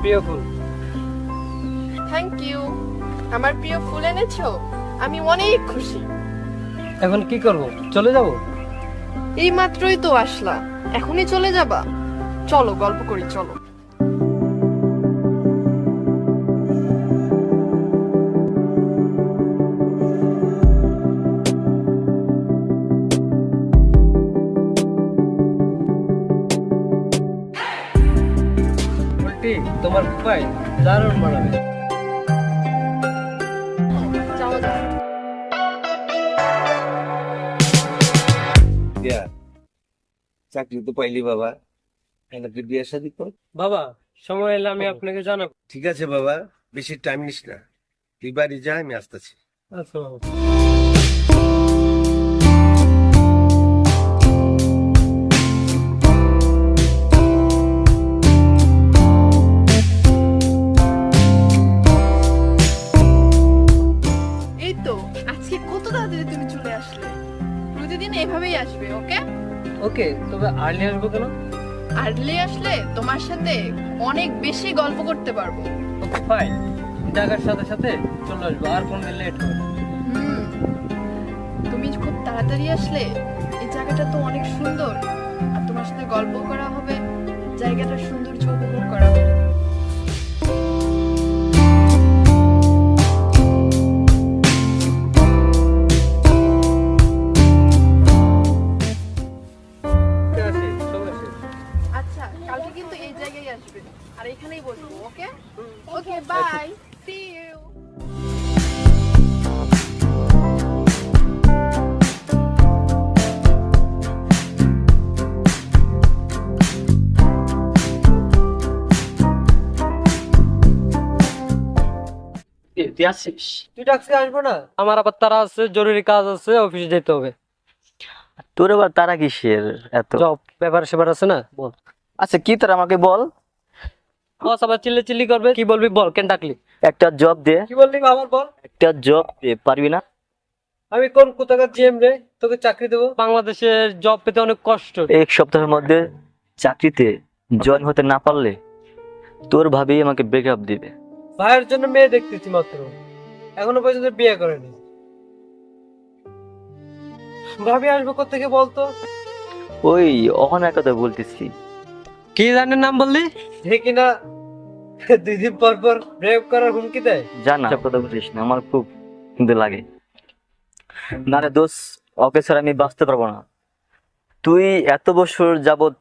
প্রিয় ফুল। Thank you. আমার প্রিয় ফুল এনেছো, আমি অনেক খুশি। এখন কি করব, চলে যাব? এই মাত্রই তো আসলা, এখনই চলে যাবা? চলো গল্প করি, চলো। উল্টি তোমার ফুফাই দারুণ বানাবে। যাও যাও। চাকরি তো পাইলি বাবা, এখন তুই বিয়ে শাদী কর। বাবা, সময় এলে আমি আপনাকে জানাবো। ঠিক আছে বাবা, বেশি টাইম নিস না, তুই বাড়ি যা, আমি আসতেছি। আচ্ছা বাবা। এই তো আজকে কত তাড়াতাড়ি তুমি চলে আসলে। প্রতিদিন এভাবেই আসবে, ওকে? ওকে, তবে আর্লি আসবো কেন? আর্লি আসলে তোমার সাথে অনেক বেশি গল্প করতে পারবো। ওকে ফাইন, জায়গার সাথে সাথে চলে আসবো, আর কোনদিন লেট হবে না। হুম, তুমি খুব তাড়াতাড়ি আসলে। এই জায়গাটা তো অনেক সুন্দর, আর তোমার সাথে গল্প করা হবে, জায়গাটার সৌন্দর্য উপভোগ করা হবে। ঠিক আছে, সময় শেষ। আচ্ছা, কালকে কিন্তু এই জায়গায় আসবে, আর এখানেই বসবো, ওকে? ওকে, বাই, সি ইউ। তুই আসছিস? তুই ট্যাক্সি আসবো না? আমার আবার তারা আছে, জরুরি কাজ আছে, অফিসে যেতে হবে। তোর আবার তারা কিসের এত? জব পেপার সেপার আছে না, বল। আচ্ছা কি তোর আমাকে বল। বস আবার চিল্লি চিল্লি করবে, কি বলবি বল, কেন ডাকলি? একটা জব দে, কি বললি আবার বল। একটা জব দে, পারবি না? আমি কোন কোথাকার জিএম রে, তোকে চাকরি দেবো? বাংলাদেশের জব পেতে অনেক কষ্ট। এক সপ্তাহের মধ্যে চাকরিতে জয়েন হতে না পারলে তোর ভাবি আমাকে ব্রেকআপ দিবে। ভাইয়ের জন্য মেয়ে দেখতেছি মাত্র, এখনো পর্যন্ত বিয়ে করেনি। ভাবি আসবো কোথেকে বলতো? ওই অহনার কথা বলতেছি। কি জানের নাম বললি? যে কিনা 2 দিন পর পর ব্রেক করার হুমকি দেয়। জানা কথা বলিস না, আমার খুব কিন্তু লাগে। না রে দোষ, ওকে স্যার আমি বাঁচতে পারবো না। তুই এত বছর যাবত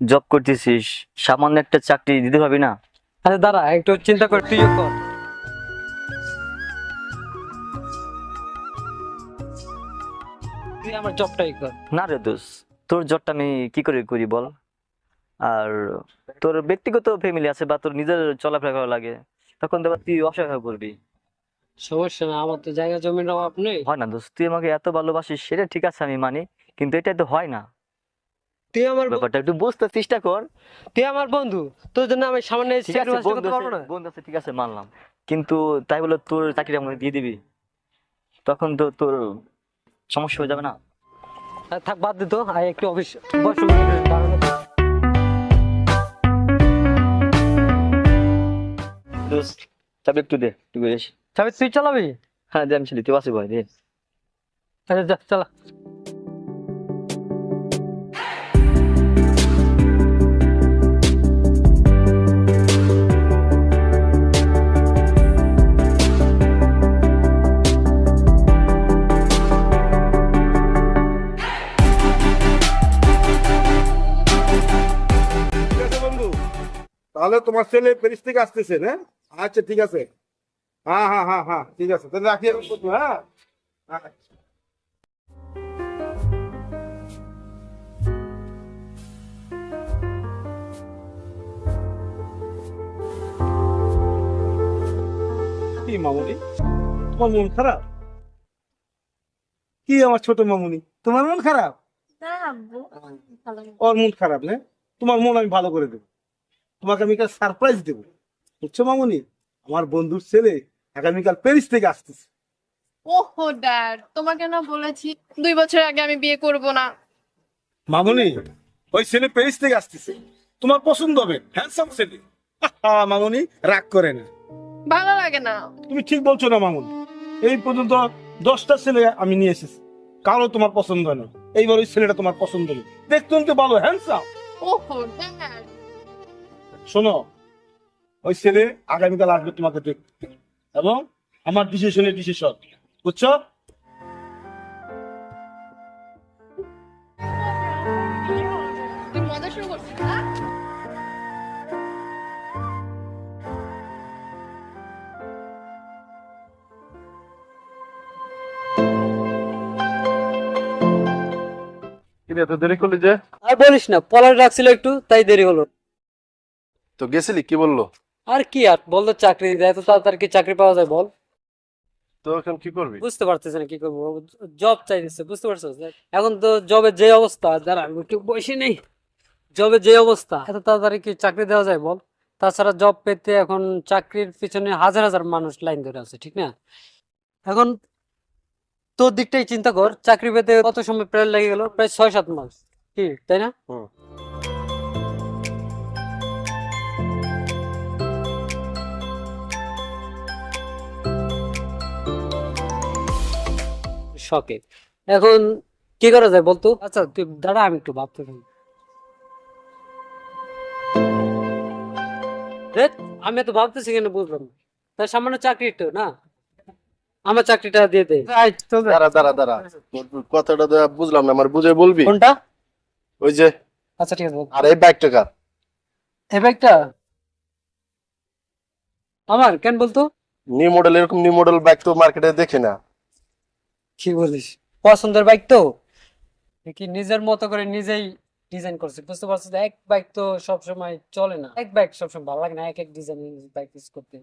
জব করতেছিস, সামান্য একটা চাকরি দিতে পারবি না? আরে দাঁড়া, একটু চিন্তা কর, তুইও কর। তুই আমার জবটাই কর। না রে দোষ, তোর জবটা আমি কি করে করি বল? আর তোর ব্যক্তিগত ফ্যামিলি আছে বা তোর নিজের চলাফেরা করা লাগে, তখন তো আবার তুই অসহায় হয়ে পড়বি। সমস্যা না, আমার তো জায়গা জমির অভাব নেই। হয় না দোস্ত, তুই আমাকে এত ভালোবাসিস সেটা ঠিক আছে আমি মানি, কিন্তু এটা তো হয় না। তুই আমার ব্যাপারটা একটু বুঝতে চেষ্টা কর। তুই আমার বন্ধু, তোর জন্য আমি সামনে ঠিক আছে বন্ধু আছে, বন্ধু আছে, ঠিক আছে মানলাম, কিন্তু তাই বলে তোর চাকরি আমাকে দিয়ে দিবি, তখন তো তোর সমস্যা হয়ে যাবে না? থাক, বাদ দিত, আয় একটু অফিস বস। দোস্ত চাবি একটু দে, একটু করে এসে। চাবি তুই চালাবি? হ্যাঁ দে, আমি ছিলি, তুই আসি ভয় দে। আচ্ছা যা, চালা। ঠিক আছে বন্ধু, তাহলে তোমার ছেলে প্যারিস থেকে আসতেছে না? আচ্ছা ঠিক আছে, হ্যাঁ হ্যাঁ হ্যাঁ হ্যাঁ ঠিক আছে, তাহলে রাখি এখন বন্ধু, হ্যাঁ আচ্ছা। কি মামুনি, তোমার মন খারাপ? কি আমার ছোট মামুনি, তোমার মন খারাপ? না আব্বু, ভালো না। ওর মন খারাপ না, তোমার মন আমি ভালো করে দেবো, তোমাকে আমি সারপ্রাইজ দেবো, বুঝছো মামুনি? আমার বন্ধুর ছেলে আগামীকাল প্যারিস থেকে আসতেছে। ওহো ড্যাড, তোমাকে না বলেছি 2 বছর আগে আমি বিয়ে করব না। মামুনি, ওই ছেলে প্যারিস থেকে আসতেছে, তোমার পছন্দ হবে, হ্যান্ডসাম ছেলে। মামুনি রাগ করে না। ভালো লাগে না। তুমি ঠিক বলছো না মামুনি, এই পর্যন্ত 10টা ছেলে আমি নিয়ে এসেছি, কারো তোমার পছন্দ না। এইবার ওই ছেলেটা তোমার পছন্দ নেই, দেখতে তো ভালো হ্যান্ডসাম। ওহো ড্যাড, শোনো, ওই ছেলে আগামীকাল আসবে তোমাকে দেখতে, এবং আমার ডিসিশন, বুঝছো? তুই মজা শুরু করছিস না? এত দেরি করলি যে? আর বলিস না, পলাশ রাখছিল একটু, তাই দেরি হলো। তো গেছিলি, কি বললো? আর কি আর বলতো, চাকরি দিতে এত তাড়াতাড়ি কি চাকরি পাওয়া যায় বল? তো এখন কি করবি? বুঝতে পারতেছে না কি করবো, জব চাইতেছে, বুঝতে পারছিস? এখন তো জবের যে অবস্থা, যারা একটু বয়সী নেই, জবের যে অবস্থা, এত তাড়াতাড়ি কি চাকরি দেওয়া যায় বল? তাছাড়া জব পেতে এখন চাকরির পিছনে হাজার হাজার মানুষ লাইন ধরে আছে, ঠিক না? এখন তোর দিকটাই চিন্তা কর, চাকরি পেতে কত সময় প্রায় লেগে গেল, প্রায় 6-7 মাস, কি তাই না? শখে এখন কি করা যায় বলতো? আচ্ছা তুই দাঁড়া, আমি একটু ভাবতে থাকি। আমি তো ভাবতেছি কেন বুঝলাম, তাই সামান্য চাকরি তো না, আমার চাকরিটা দিয়ে দে। দাঁড়া দাঁড়া দাঁড়া, তোর কথাটা তো বুঝলাম না, আমার বুঝে বলবি। কোনটা? ওই যে, আচ্ছা ঠিক আছে বল। আর এই বাইকটা কার? এই ব্যাগটা আমার, কেন বলতো? নিউ মডেল, এরকম নিউ মডেল বাইক তো মার্কেটে দেখি না। কি বলিস, পছন্দের বাইক তো, কি নিজের মতো করে নিজেই ডিজাইন করছি, বুঝতে পারছিস? এক বাইক তো সবসময় চলে না, এক বাইক সবসময় ভালো লাগে না, এক ডিজাইন বাইক ইউজ করতে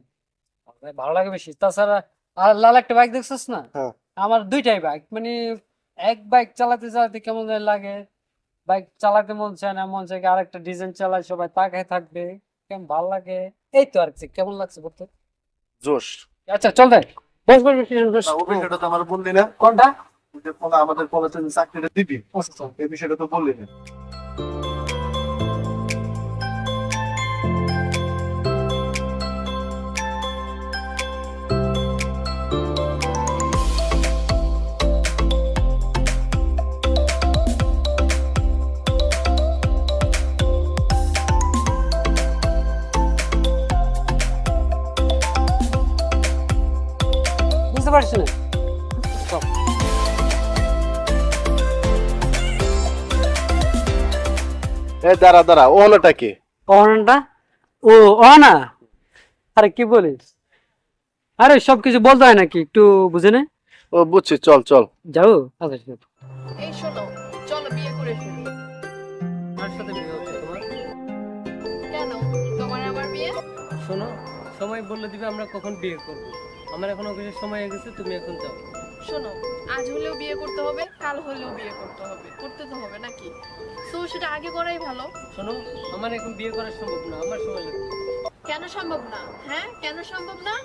ভালো লাগে বেশি। তাছাড়া আর লাল একটা বাইক দেখছিস না? হ্যাঁ। আমার দুইটাই বাইক, মানে এক বাইক চালাতে চালাতে কেমন যেন লাগে, বাইক চালাতে মন চায় না, মন চায় আরেকটা ডিজাইন চালায়, সবাই তাকায় থাকবে, কেমন ভালো লাগে। এই তো আর কি, কেমন লাগছে বলতে? জোশ। আচ্ছা চল দেখ, বস বস বস। ওই বিষয়টা তো আমার বললি না। কোনটা? যে আমাদের কলেজে চাকরিটা দিবি, আচ্ছা এই বিষয়টা তো বললি না। বুঝতে পারছি না। চল। এই দাঁড়া দাঁড়া, ও হলোটা কি? অহনাটা? ও অহনা, আরে কি বলিস, আরে সবকিছু বলতে হয় নাকি, একটু বুঝে নে। ও বুঝছি, চল চল। যাও। আচ্ছা ঠিক আছে। এই শোনো, চলো বিয়ে করে ফেলি। কার সাথে বিয়ে হচ্ছে তোমার? কেন তোমার আমার বিয়ে? শোনো, সময় বললে দিবে আমরা কখন বিয়ে করব, আমার এখন অফিসের সময় হয়ে গেছে, তুমি এখন যাও। শোনো, আজ হলেও বিয়ে করতে হবে, কাল হলেও বিয়ে করতে হবে, করতে তো হবে নাকি? তো সেটা আগে করাই ভালো। শোনো, আমার এখন বিয়ে করা সম্ভব না, আমার সময় লাগবে। কেন সম্ভব না? হ্যাঁ কেন সম্ভব না?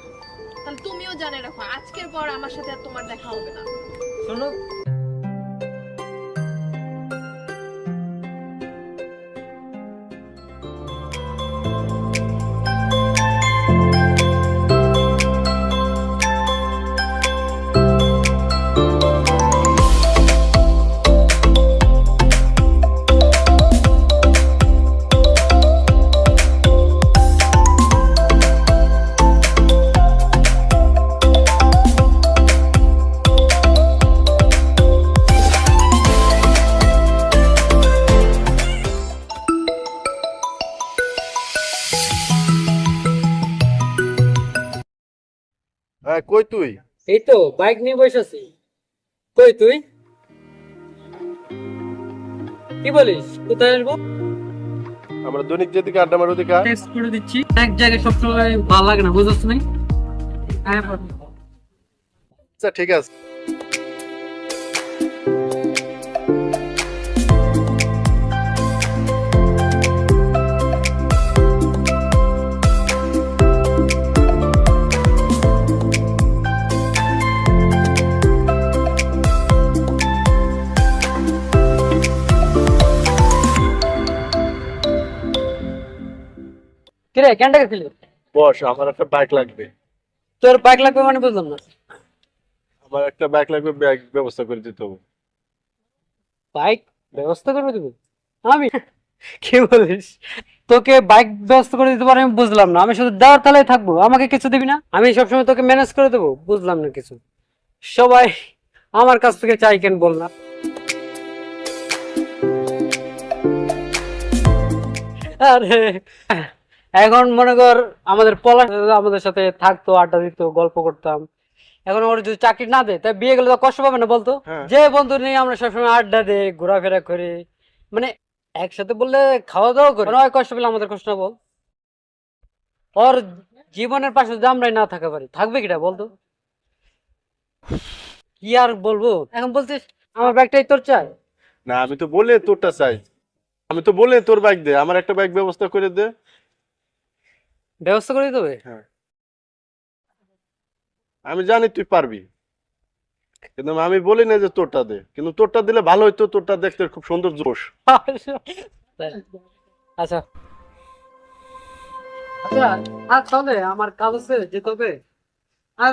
তাহলে তুমিও জানে রাখো, আজকের পর আমার সাথে আর তোমার দেখা হবে না। শোনো, হ্যাঁ, কই তুই? এই তো বাইক নিয়ে বসে আছি। কই তুই? কি বলিস, কোথায় আসবো? আমরা দৈনিক যেদিকে আড্ডা মারি ওদিকে আয়। টেক্সট করে দিচ্ছি, এক জায়গায় সবসময় ভালো লাগে না, বুঝছ না? হ্যাঁ আচ্ছা ঠিক আছে। কিরে কিরে কেনটা গেছিলি? বস, আমার একটা বাইক লাগবে। তোর বাইক লাগবে মানে বুঝলাম না। আমার একটা বাইক লাগবে, ব্যাগ ব্যবস্থা করে দিতে হবে। বাইক ব্যবস্থা করবে তুমি? আমি কি বলিস? তোকে বাইক ব্যবস্থা করে দিতে পারে আমি বুঝলাম না। আমি শুধু দেওয়ার তালায় থাকবো, আমাকে কিছু দিবি না? আমি সবসময় তোকে ম্যানেজ করে দেবো? বুঝলাম না কিছু। সবাই আমার কাছ থেকে চাই কেন বল না? আরে এখন মনে কর আমাদের পলাশ আমাদের সাথে থাকতো, আড্ডা দিত, গল্প করতাম। এখন ওর যদি চাকরি না দেয় তাই বিয়ে গেলে তো কষ্ট পাবে না বলতো? হ্যাঁ। যে বন্ধু নিয়ে আমরা সবসময় আড্ডা দিই, ঘোরাফেরা করি, মানে একসাথে বললে খাওয়া দাওয়া করি, ওর কষ্ট পেলে আমাদের কষ্ট না বল? ওর জীবনের পাশে যদি আমরাই না থাকা পারি থাকবে কিটা বলতো? কি আর বলবো? এখন বলছিস আমার ব্যাগটাই তোর চাই? না, আমি তো বলে তোরটা চাই। আমি তো বলে তোর বাইক দে, আমার একটা বাইক ব্যবস্থা করে দে। ব্যবস্থা করে দিতে হবে? আমি জানি তুই পারবি, কিন্তু আমি বলি না যে তোরটা দে, কিন্তু তোরটা দিলে ভালো হইতো। তোরটা দেখতে খুব সুন্দর জোশ। আচ্ছা আচ্ছা, আর তাহলে আমার কাজ আছে, যেতে হবে। আর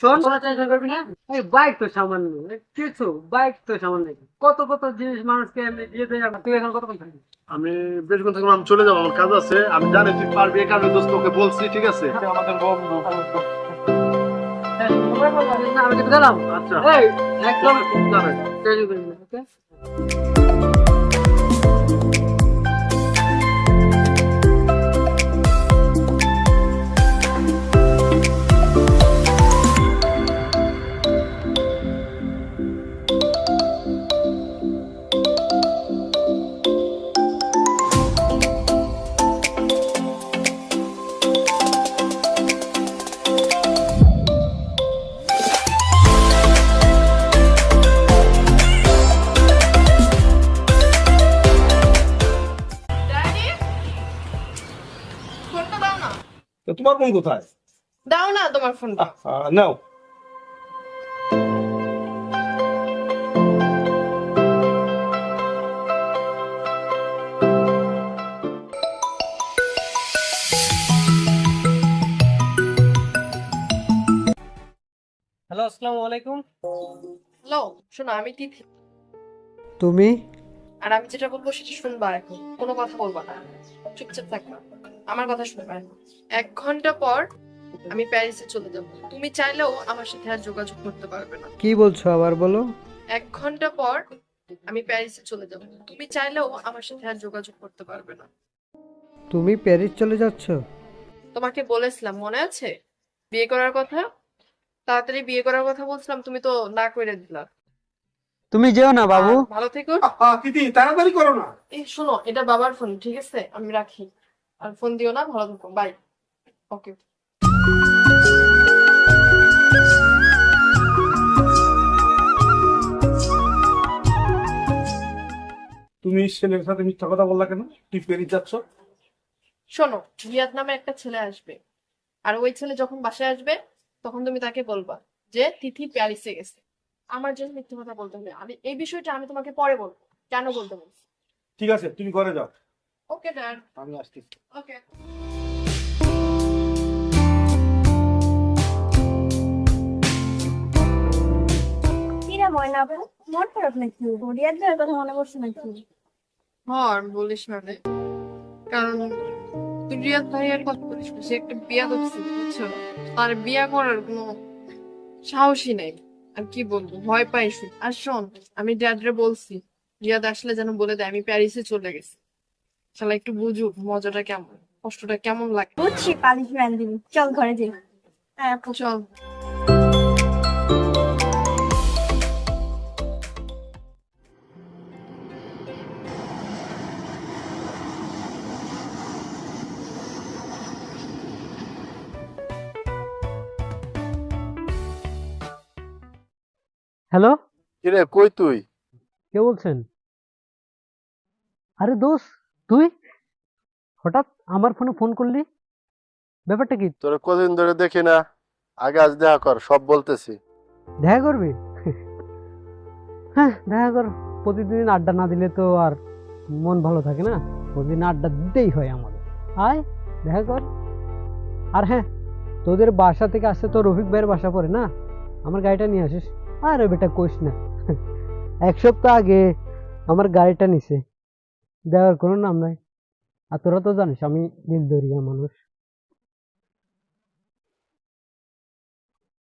শোন, কোনো টেনশন করবি না। এই বাইক তো সামান্য, কিছু বাইক তো সামান্য, কত কত জিনিস মানুষকে এমনি দিয়ে দেয়। তুই এখন কতক্ষণ থাকবি? আমি বেশক্ষণ থাকবো, আমি চলে যাবো, আমার কাজ আছে। আমি জানি তুই পারবি, এই কারণে দোস্ত তোকে বলছি, ঠিক আছে? আমাদের বন্ধু। না, আমি কিন্তু গেলাম। আচ্ছা। এই, একদম টেনশন করবি না, ওকে? ড্যাডি, ফোনটা দাও না। তো তোমার ফোন কোথায়? দাও না তোমার ফোনটা। নাও। হ্যালো, আসসালামু আলাইকুম। হ্যালো, শোনো, আমি তিথি। তুমি? আর আমি যেটা বলবো সেটা শুনবা। এখন কোনো কথা বলবা না, চুপচাপ থাকবা, আমার কথা শুনবা। 1 ঘন্টা পর আমি প্যারিসে চলে যাব। তুমি চাইলেও আমার সাথে আর যোগাযোগ করতে পারবে না। কি বলছো আবার বলো? 1 ঘন্টা পর আমি প্যারিসে চলে যাব। তুমি চাইলেও আমার সাথে আর যোগাযোগ করতে পারবে না। তুমি প্যারিস চলে যাচ্ছ? তোমাকে বলেছিলাম, মনে আছে, বিয়ে করার কথা? তাড়াতাড়ি বিয়ে করার কথা বলছিলাম, তুমি তো না করে দিলা। তুমি যেও না বাবু। আর ভালো থেকো। তিথি, তাড়াতাড়ি করো না। এই শোনো, এটা বাবার ফোন, ঠিক আছে? আমি রাখি, আর ফোন দিও না। ভালো থেকো, বাই। ওকে। তুমি ছেলের সাথে মিথ্যা কথা বললা কেন? তুই পেরিয়ে যাচ্ছ? শোনো, রিয়াদ নামে একটা ছেলে আসবে, আর ওই ছেলে যখন বাসায় আসবে তখন তুমি তাকে বলবা যে তিথি প্যারিসে গেছে। আমার জন্য মিথ্যে কথা বলতে হবে। আমি এই বিষয়টা আমি তোমাকে পরে বলবো, কেন বলতে বলছি। ঠিক আছে, তুমি ঘরে যাও, ওকে ড্যাড। আমি আসতেছি। ওকে। কিরে ময়না আপু, মন খারাপ নাকি? রিয়াদ ভাইয়ের কথা মনে পড়ছে নাকি? হ্যাঁ, বলিস না রে। কারণ তুই রিয়াদ ভাইয়ের কথা বলিস না, সে একটা বিয়া করছে, বুঝছো? তার বিয়া করার কোনো সাহসই নেই। আর কি বলবো, ভয় পাই শুধু। আর শোন, আমি ড্যাডরে বলছি রিয়াদ আসলে যেন বলে দেয় আমি প্যারিসে চলে গেছি। শালা একটু বুঝুক মজাটা কেমন, কষ্টটা কেমন লাগে। বুঝছি, পানিশমেন্ট দিবি। চল ঘরে যাই। হ্যাঁ আপু। চল। হ্যালো, কিরে, কই তুই? কে বলছেন? আরে দোষ, তুই হঠাৎ আমার ফোনে ফোন করলি, ব্যাপারটা কি? তোরা কদিন ধরে দেখি না, আগে আজ দেখা কর, সব বলতেছি। দেখা করবি? হ্যাঁ দেখা কর। প্রতিদিন আড্ডা না দিলে তো আর মন ভালো থাকে না। প্রতিদিন আড্ডা দিতেই হয় আমাদের। আয়। দেখা কর। আর হ্যাঁ, তোদের বাসা থেকে আসতে তো রফিক ভাইয়ের বাসা পড়ে না, আমার গাড়িটা নিয়ে আসিস। আরে বেটা কইস না, 1 সপ্তাহ আগে আমার গাড়িটা নিছে, দেওয়ার কোনো নাম নাই। আর তোরা তো জানিস আমি দিলদরিয়া মানুষ,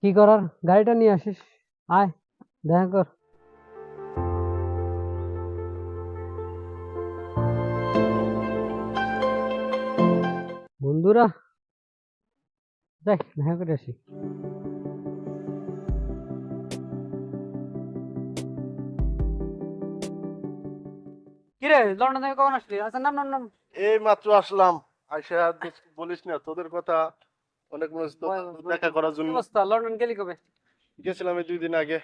কি করার, গাড়িটা নিয়ে আসিস, আয় দেখা কর। বন্ধুরা, যাই দেখা করে আসি। কিরে লন্ডন থেকে কখন আসলি? আচ্ছা নাম নাম নাম। এই মাত্র আসলাম। আইসা বলিস না তোদের কথা, অনেক মনে হচ্ছে দেখা করার কি জন্য অবস্থা, লন্ডন গেলি কবে? গেছিলাম এই 2 দিন আগে।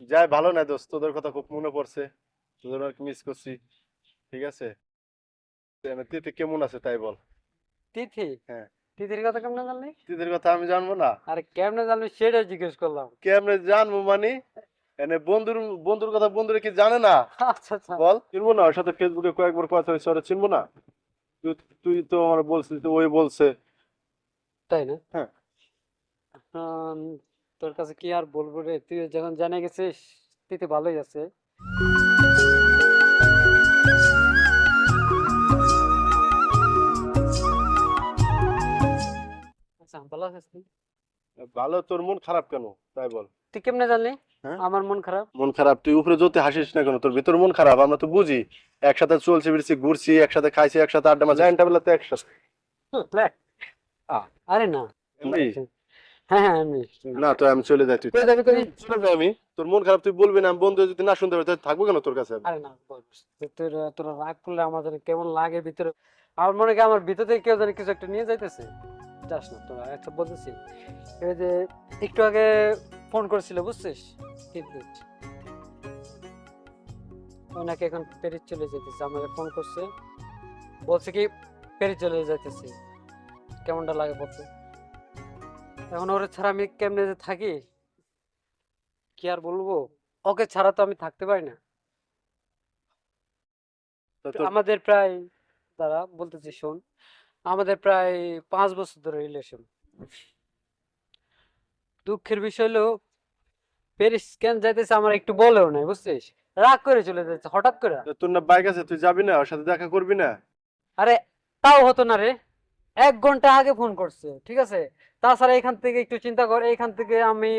যাই ভালো না দোস্ত, তোদের কথা খুব মনে পড়ছে, তোদের অনেক মিস করছি। ঠিক আছে, তিথি কেমন আছে তাই বল। তিথি? হ্যাঁ। তিথির কথা কেমনে জানলি? তিথির কথা আমি জানবো না? আরে কেমনে জানলি সেটা জিজ্ঞেস করলাম। কেমনে জানবো মানে, এনে বন্ধুর বন্ধুর কথা বন্ধুরা কি জানে না? আচ্ছা আচ্ছা। বল, চিনবো না? ওর সাথে ফেসবুকে কয়েকবার কথা হয়েছে, ওরা চিনবো না? তুই তুই তো আমার বলছিস, তো ওই বলছে। তাই না? হ্যাঁ। উম, তোর কাছে কি আর বলবো রে, তুই যখন জানে গেছিস তিথি ভালোই আছে। আচ্ছা ভালো আছিস তুই? ভালো, তোর মন খারাপ কেন তাই বল। তুই কেমনে জানলি হ্যাঁ? আমার মন খারাপ? মন খারাপ? তুই উপরে যত হাসিস না কেন, তোর ভিতর মন খারাপ আমরা তো বুঝি। একসাথে চলছি ফিরছি, ঘুরছি একসাথে, খাইছি একসাথে, আড্ডা মারছি, জানটা বেলাতে একসাথে। আরে না, এমনি? হ্যাঁ হ্যাঁ এমনি। না তো আমি চলে যাই, তুই কই যাবি কই? চলে যাই আমি। তোর মন খারাপ তুই বলবি না, আমি বন্ধু যদি না শুনতে পারি তাহলে থাকবো কেন তোর কাছে? আরে না বল, তোর তোর রাগ করলে আমার জানি কেমন লাগে ভিতরে। আমার মনে হয় আমার ভিতর থেকে কেউ জানি কিছু একটা নিয়ে যাইতেছে। যাস না তোরা, একটা বলতেছি, এই যে একটু আগে ফোন করেছিল বুঝছিস, কিন্তু ওনাকে এখন প্যারিস চলে যেতেছে, আমাকে ফোন করছে, বলছে কি প্যারিস চলে যাইতেছে। কেমনটা লাগে বলতে? এখন ওরে ছাড়া আমি কেমনে যে থাকি, কি আর বলবো, ওকে ছাড়া তো আমি থাকতে পারি না। তা তোর- আমাদের প্রায়, দাঁড়া বলতেছি শোন, আমাদের প্রায় 5 বছর ধরে রিলেশন। দুঃখের বিষয় হলো প্যারিস কেন যাইতেছে আমার একটু বলেও নাই বুঝছিস, রাগ করে চলে যাচ্ছে হঠাৎ করে। তোর না বাইক আছে, তুই যাবি না? ওর সাথে দেখা করবি না? আরে তাও হতো না রে, 1 ঘন্টা আগে ফোন করছে, ঠিক আছে। তাছাড়া এখান থেকে একটু চিন্তা কর, এখান থেকে আমি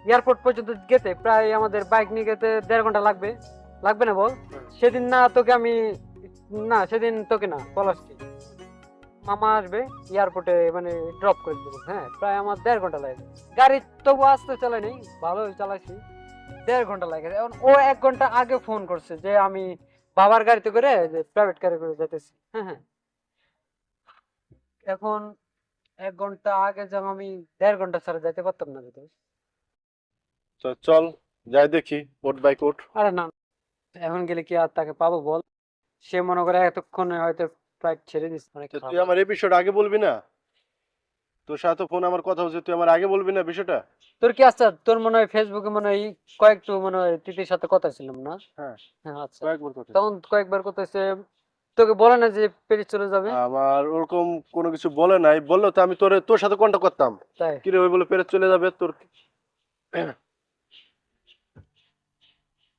এয়ারপোর্ট পর্যন্ত যেতে প্রায় আমাদের বাইক নিয়ে যেতে 1.5 ঘন্টা লাগবে, লাগবে না বল? সেদিন না তোকে আমি, না সেদিন তোকে না পলাশকে মামা আসবে এয়ারপোর্টে মানে ড্রপ করে দেবো। হ্যাঁ প্রায় আমার 1.5 ঘন্টা লাগে, গাড়ি তবু আসতে চালাই নেই, ভালো চালাইছি, 1.5 ঘন্টা লাগে। এখন ও 1 ঘন্টা আগে ফোন করছে যে আমি বাবার গাড়িতে করে প্রাইভেট গাড়ি করে যেতেছি। হ্যাঁ হ্যাঁ, এখন 1 ঘন্টা আগে যখন আমি 1.5 ঘন্টা ছাড়া যাইতে পারতাম না যেতে। তো চল যাই দেখি, ওট বাইক ওঠ। আরে না, এখন গেলে কি আর তাকে পাবো বল? সে মনে করে এতক্ষণে হয়তো ফ্লাইট ছেড়ে দিস, অনেক তো খারাপ। তুই আমার এই বিষয়টা আগে বলবি না? তোর সাথে ফোন আমার কথা হচ্ছে, তুই আমার আগে বলবি না বিষয়টা? তোর কি আচ্ছা, তোর মনে হয় ফেসবুকে মনে হয় কয়েকটু মনে হয় তিতির সাথে কথা ছিলাম না? হ্যাঁ। হ্যাঁ আচ্ছা, কয়েকবার কথা। তখন কয়েকবার কথা হয়েছে, তোকে বলে না যে প্যারিস চলে যাবে? আমার ওরকম কোনো কিছু বলে নাই, বললো তো আমি তোর সাথে কন্টাক্ট করতাম। তাই কি রে, ওই বলে পেরে চলে যাবে তোর।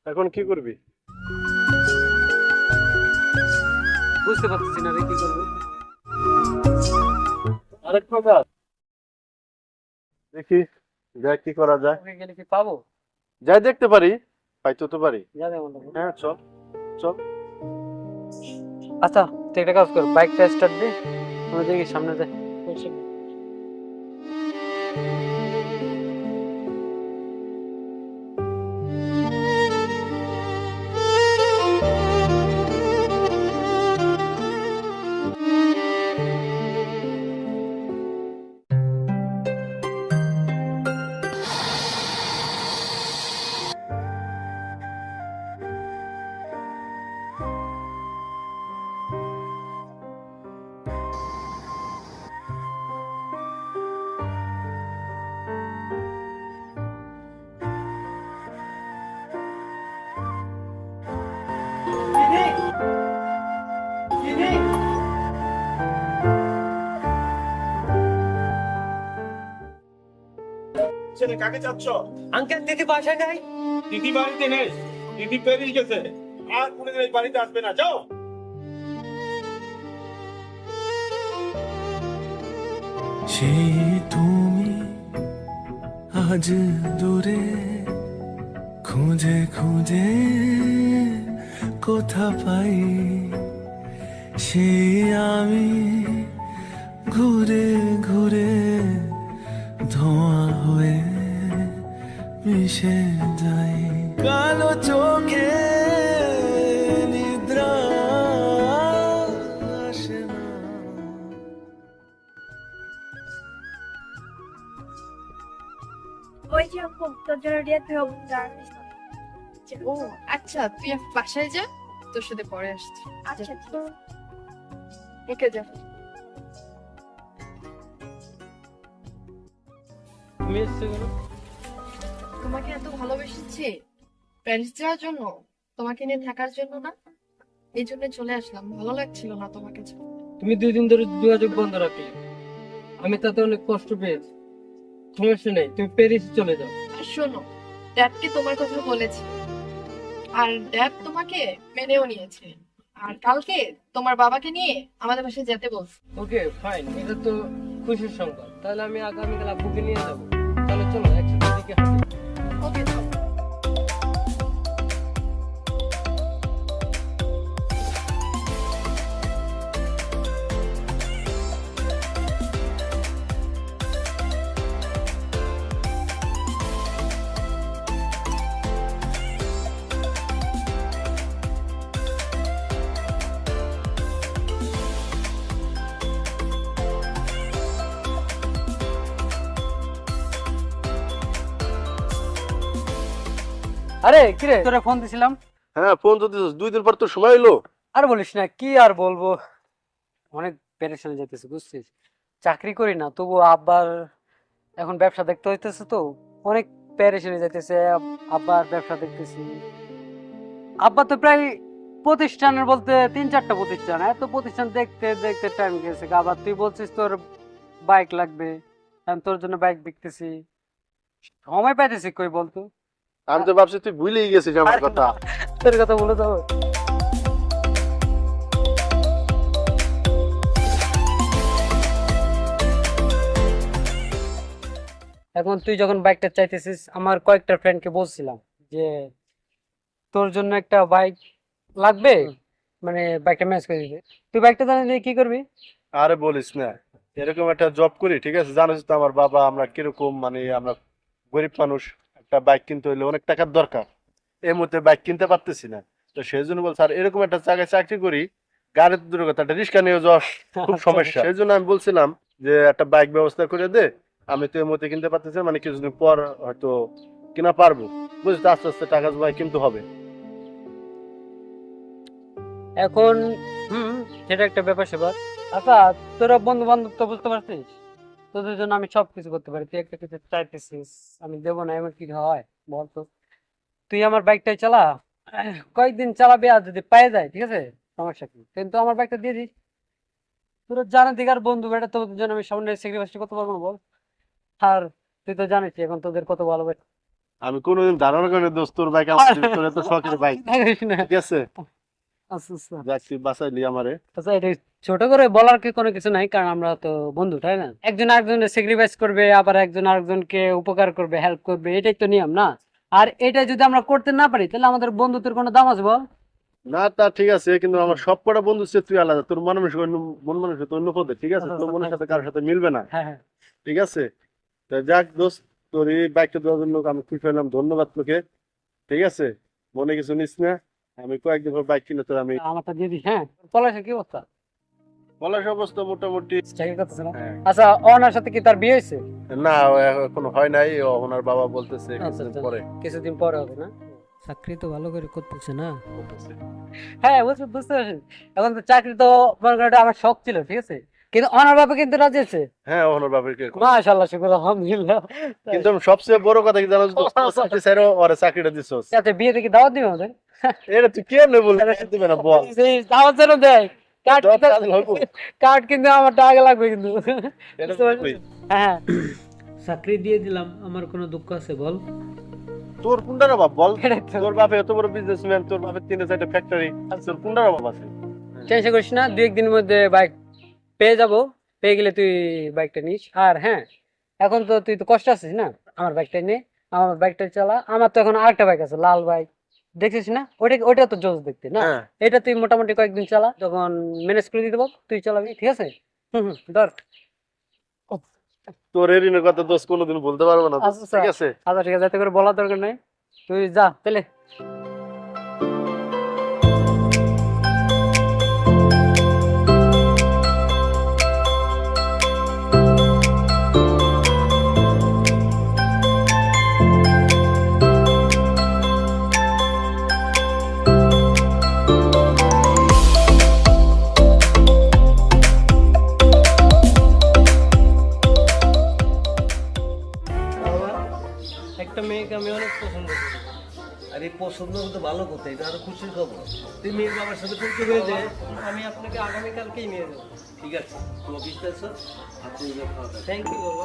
এখন কি করবি? বুঝতে পারতেছি না রে কি করবো। আরেক কথা দেখি, দেখ কি করা যায়। ওকে গেলে কি পাবো? যাই দেখতে পারি, পাইতে তো পারি। যাবে মনে হয়। হ্যাঁ চল চল। আচ্ছা তুই একটা কাজ কর, বাইকটা স্টার্ট দে, আমরা দেখি সামনে যাই। না, কাকে চাচ্ছ? আঙ্কেল দিদি বাসায় নাই। দিদি বাড়িতে নেই, দিদি বেরিয়ে গেছে, আর কোনোদিন এই বাড়িতে আসবে না, যাও। সেই তুমি আজ দূরে খুঁজে খুঁজে কোথা পাই, সেই আমি ঘুরে ঘুরে ধোঁয়া হয়ে মিশে যাই। কালো চোখে নিদ্রা আসে না। ওই যে আপু, তোর জন্য রিয়াদ ভাই ও আচ্ছা, তুই এখন বাসায় যা, তোর সাথে পরে আসছি। আচ্ছা ওকে যা। তুমি এসছো কেন? তোমাকে এত ভালোবেসেছি প্যারিস যাওয়ার জন্য, তোমাকে নিয়ে থাকার জন্য না, এই জন্য চলে আসলাম। ভালো লাগছিল না তোমাকে ছাড়া। তুমি 2 দিন ধরে যোগাযোগ বন্ধ রাখলে, আমি তাতে অনেক কষ্ট পেয়েছি। সমস্যা নেই, তুমি প্যারিস চলে যাও। আর শোনো, ড্যাডকে তোমার কথা বলেছি, আর ড্যাড তোমাকে মেনেও নিয়েছে। আর কালকে তোমার বাবাকে নিয়ে আমাদের বাসায় যেতে বলছে। ওকে ফাইন, এটা তো খুশির সংবাদ। তাহলে আমি আগামীকাল আব্বুকে নিয়ে যাবো। তাহলে চলো একসাথে দিকে হাঁটি। ওকে চলো। আরে কিরে, তোরা ফোন দিছিলাম। হ্যাঁ, ফোন তো দিছিস, 2 দিন পর তো সময় হলো। আর বলিস না, কি আর বলবো, অনেক পেরেশানি যাইতেছে বুঝছিস। চাকরি করি না, তবু আব্বার এখন ব্যবসা দেখতে হইতেছে, তো অনেক পেরেশানি যাইতেছে। আব্বার ব্যবসা দেখতেছি, আব্বা তো প্রায় প্রতিষ্ঠানের বলতে 3-4টা প্রতিষ্ঠান, এত প্রতিষ্ঠান দেখতে দেখতে টাইম গেছে। আবার তুই বলছিস তোর বাইক লাগবে, আমি তোর জন্য বাইক দেখতেছি, সময় পাইতেছি কই বলতো। আমি তো ভাবছি তুই ভুলেই গেছিস আমার কথা। তোর কথা বলে দাও। এখন তুই যখন বাইকটা চাইতেছিস, আমার কয়েকটা ফ্রেন্ডকে বলছিলাম যে তোর জন্য একটা বাইক লাগবে, মানে বাইকটা ম্যাচ করে দিবে। তুই বাইকটা জানিস কি করবি? আরে বলিস না, এরকম একটা জব করি, ঠিক আছে, জানিস তো আমার বাবা আমরা কিরকম, মানে আমরা গরিব মানুষ, একটা বাইক কিনতে হইলে অনেক টাকার দরকার। এই মুহূর্তে বাইক কিনতে পারতেছি না, তো সেই জন্য বল স্যার এরকম একটা জায়গায় চাকরি করি, গাড়ির দূরের কথা, একটা রিক্সা নিয়ে যাওয়া খুব সমস্যা। সেই জন্য আমি বলছিলাম যে একটা বাইক ব্যবস্থা করে দে, আমি তো এই মুহূর্তে কিনতে পারতেছি না, মানে কিছুদিন পর হয়তো কিনা পারবো, বুঝলি তো, আস্তে আস্তে টাকা জমায় কিনতে হবে। এখন সেটা একটা ব্যাপার সেবার। আচ্ছা, তোরা বন্ধু বান্ধব তো বুঝতে পারছিস, তোদের জন্য আমি সবকিছু করতে পারি। তুই একটা কিছু চাইতেছিস, আমি দেবো না এমন কি হয় বলতো? তুই আমার বাইকটাই চালা, কয়েকদিন চালাবি, আর যদি পেয়ে যায় ঠিক আছে, সমস্যা কি, কিন্তু আমার বাইকটা দিয়ে দিস। তোরা জানা দিকার বন্ধু বেটা, তোদের জন্য আমি সামনে স্যাক্রিফাইস করতে পারবো না বল? আর তুই তো জানিস এখন তোদের কত ভালোবাসি। আমি কোনোদিন ধারণা করি দোস্ত তোর বাইক আমার, তোর এত শখের বাইক, ঠিক আছে, আচ্ছা আচ্ছা যাক তুই বাঁচাইলি আমারে। আচ্ছা, এটা ছোট করে বলার কি কোনো কিছু নাই, কারণ আমরা তো বন্ধু তাই না? একজন আরেকজনের স্যাক্রিফাইস করবে, আবার একজন আরেকজনকে উপকার করবে, হেল্প করবে, এটাই তো নিয়ম না? আর এটা যদি আমরা করতে না পারি, তাহলে আমাদের বন্ধুত্বের কোনো দাম আছে বল? না তা ঠিক আছে, কিন্তু আমার সব কটা বন্ধু সে তুই আলাদা, তোর মন মানুষ তো অন্য পদে, ঠিক আছে, তোর মনের সাথে কারোর সাথে মিলবে না, হ্যাঁ হ্যাঁ। ঠিক আছে। তা যাক দোস্ত, তোর এই বাইকটা দেওয়ার জন্য আমি খুশি হলাম, ধন্যবাদ তোকে, ঠিক আছে, মনে কিছু নিস না, আমি কয়েকদিন পর বাইক কিনে তোর আমি। আমারটা দিয়ে দিস। হ্যাঁ, পলাশের কি অবস্থা? পলাশ অবস্থা মোটামুটি। চাকরি করতেছে না? হ্যাঁ। আচ্ছা, অনার সাথে কি তার বিয়ে হয়েছে? না, এখনো হয় নাই, ওনার বাবা বলতেছে আচ্ছা, কিছুদিন আচ্ছা। পরে। কিছুদিন পরে হবে না? চাকরি তো ভালো করে করতেছে না? বলতেছে। হ্যাঁ, বুঝতে পারছি। এখন তো চাকরি তো মনে করেন এটা আমার শখ ছিল, ঠিক আছে, কিন্তু অনার বাবা কিন্তু রাজি আছে। হ্যাঁ, ওনার বাবার মাশাআল্লাহ, শুকর আলহামদুলিল্লাহ। কিন্তু আমি সবচেয়ে বড় কথা কি জানোস দোস্ত, চাকরি ছাড়াও ওরে চাকরিটা দিছস। আচ্ছা, বিয়েতে কি দাওয়াত দিবে আমাদের? এটা তুই কেমনে বলবি, দিবে না বল। সেই দাওয়াত যেন দেয়, কার্ড দাওয়াত কাজে লাগবো। কার্ড কিন্তু আমার টাকা লাগবে কিন্তু। এটা বুঝতে পারছিস? তুই। হ্যাঁ, চাকরি দিয়ে দিলাম, আমার কোনো দুঃখ আছে বল? তোর কোনটার অভাব বল? এটাই তো। তোর বাপে এত বড় বিজনেসম্যান, তোর বাপের 3-4টা ফ্যাক্টরি, আর তোর কোনটার অভাব আছে? টেনশন করিস না, 2-1 দিনের মধ্যে বাইক পেয়ে যাব। পেয়ে গেলে তুই বাইকটা নিস। আর হ্যাঁ, এখন তো তুই তো কষ্ট আছিস না, আমার বাইকটা নে, আমার বাইকটা চালা। আমার তো এখন আরেকটা বাইক আছে, লাল বাইক, দেখছিস না? ওইটা তো জোস দেখতে না? হ্যাঁ। এটা তুই মোটামুটি কয়েকদিন চালা, যখন ম্যানেজ করে দিতে পারবো তুই চালাবি, ঠিক আছে? ধর। তোর এই ঋণের কথা দোষ কোনোদিন বলতে পারবো না, আচ্ছা, ঠিক আছে? আচ্ছা ঠিক আছে, যাতে করে বলার দরকার নাই, তুই যা তাহলে। একটা মেয়েকে আমি অনেক পছন্দ করি। আরে পছন্দ হতে ভালো কথা, এটা আরো খুশির খবর। তুই মেয়ের বাবার সাথে পরিচয় হয়ে যায়। আমি আপনাকে আগামীকালকেই নিয়ে যাবো। ঠিক আছে, তুই অফিসে আছো, আপনি খাওয়া দাওয়া। থ্যাংক ইউ বাবা।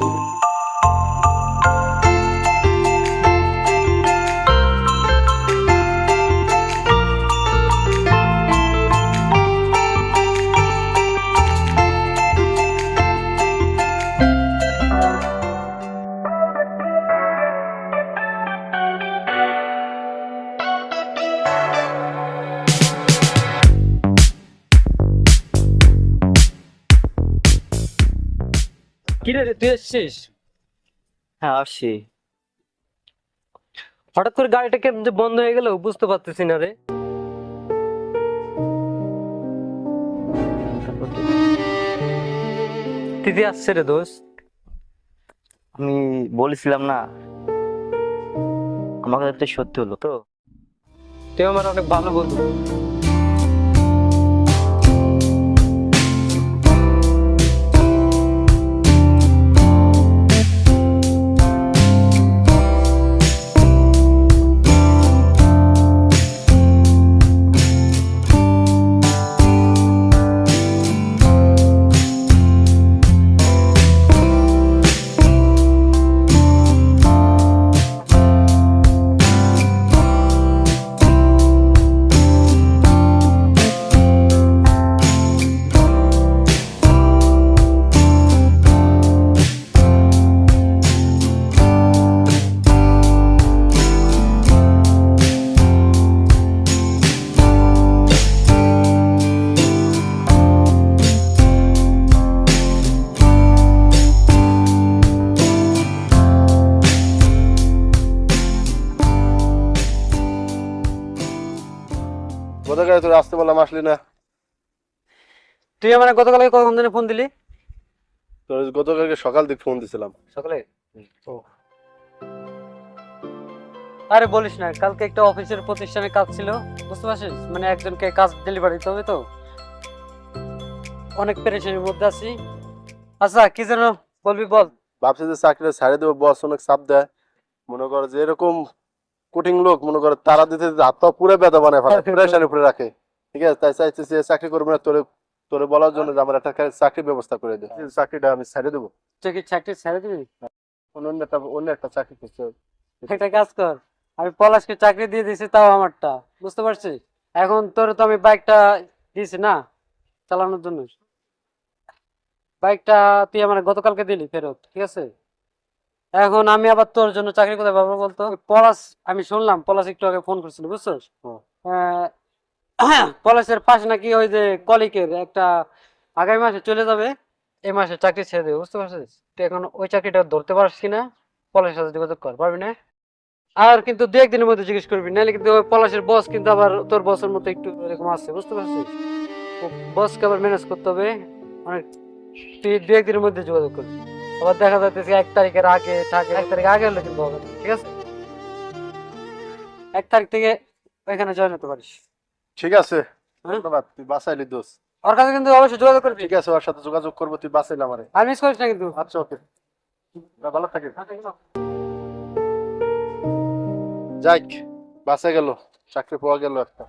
কিরে রে, তুই এসছিস? হ্যাঁ আসছি। হঠাৎ করে গাড়িটা কেমন যে বন্ধ হয়ে গেল বুঝতে পারতেছি না রে। তিথি আসছে রে দোস্ত। আমি বলেছিলাম না, আমার কাছে সত্যি হলো তো। তুই আমার অনেক ভালো বন্ধু। গতকাল তোর আসতে বললাম, আসলি না। তুই আমার গতকালকে কখন দিনে ফোন দিলি? তোর গতকালকে সকাল দিক ফোন দিছিলাম। সকালে? আরে বলিস না, কালকে একটা অফিসের প্রতিষ্ঠানে কাজ ছিল, বুঝতে পারছিস? মানে একজনকে কাজ ডেলিভারি দিতে হবে তো, অনেক পেরেশানির মধ্যে আছি। আচ্ছা কি যেন বলবি বল। ভাবছি যে চাকরিটা ছাড়ে দেবো, বস অনেক চাপ দেয়। মনে কর যে এরকম কঠিন লোক, মনে করে তারা দিতে দিতে হাত পা পুরো ব্যথা বানায় ফেলে, প্রেশানি পুরো রাখে। ঠিক আছে, তাই চাইতেছি চাকরি করবো না, তোরে তোরে বলার জন্য যে আমার একটা চাকরির ব্যবস্থা করে দে। চাকরিটা আমি ছেড়ে দেবো, তুই কি চাকরি ছেড়ে দিবি? অন্য একটা চাকরি করতে হবে। একটা কাজ কর, আমি পলাশকে চাকরি দিয়ে দিয়েছি, তাও আমারটা, বুঝতে পারছিস? এখন তোর তো আমি বাইকটা দিয়েছি না চালানোর জন্য, বাইকটা তুই আমার গতকালকে দিলি ফেরত, ঠিক আছে? এখন আমি আবার তোর জন্য চাকরি কোথায় পাবো বলতো? ওই পলাশ, আমি শুনলাম পলাশ একটু আগে ফোন করছিল, বুঝছিস? পলাশের পাশে নাকি ওই যে কলিকের একটা আগামী মাসে চলে যাবে, এই মাসে চাকরি ছেড়ে দেবে, বুঝতে পারছিস? তুই এখন ওই চাকরিটা ধরতে পারছিস কিনা পলাশের সাথে যোগাযোগ কর, পারবি না? আর কিন্তু 2-1 দিনের মধ্যে জিজ্ঞেস করবি, নাহলে কিন্তু ওই পলাশের বস কিন্তু আবার তোর বসের মতো একটু এরকম আছে, বুঝতে পারছিস? বসকে আবার ম্যানেজ করতে হবে অনেক। তুই 2-1 দিনের মধ্যে যোগাযোগ করবি, আবার দেখা যাচ্ছে 1 তারিখের আগে থাকে, 1 তারিখ আগে হলে কিন্তু হবে না, ঠিক আছে? 1 তারিখ থেকে ওইখানে জয়েন হতে পারিস। ঠিক আছে, হ্যাঁ? ধন্যবাদ, তুই বাঁচাইলি দোষ। ওর কাছে কিন্তু অবশ্যই যোগাযোগ করবি, ঠিক আছে, ওর সাথে যোগাযোগ করবো, তুই বাঁচাইলি আমারে। আর মিস করিস না কিন্তু। আচ্ছা, ওকে, ভালো থাকিস। যাক, বাঁচা গেল, চাকরি পাওয়া গেল একটা।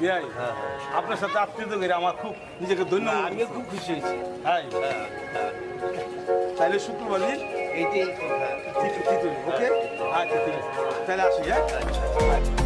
বিয়াই আপনার সাথে আত্মীয়তা করে আমার খুব নিজেকে ধন্য আমিও খুব খুশি হয়েছি। হ্যাঁ তাহলে শুক্রবার দিন এইটাই কথা। ঠিক ওকে আচ্ছা ঠিক আছে তাহলে আসি হ্যাঁ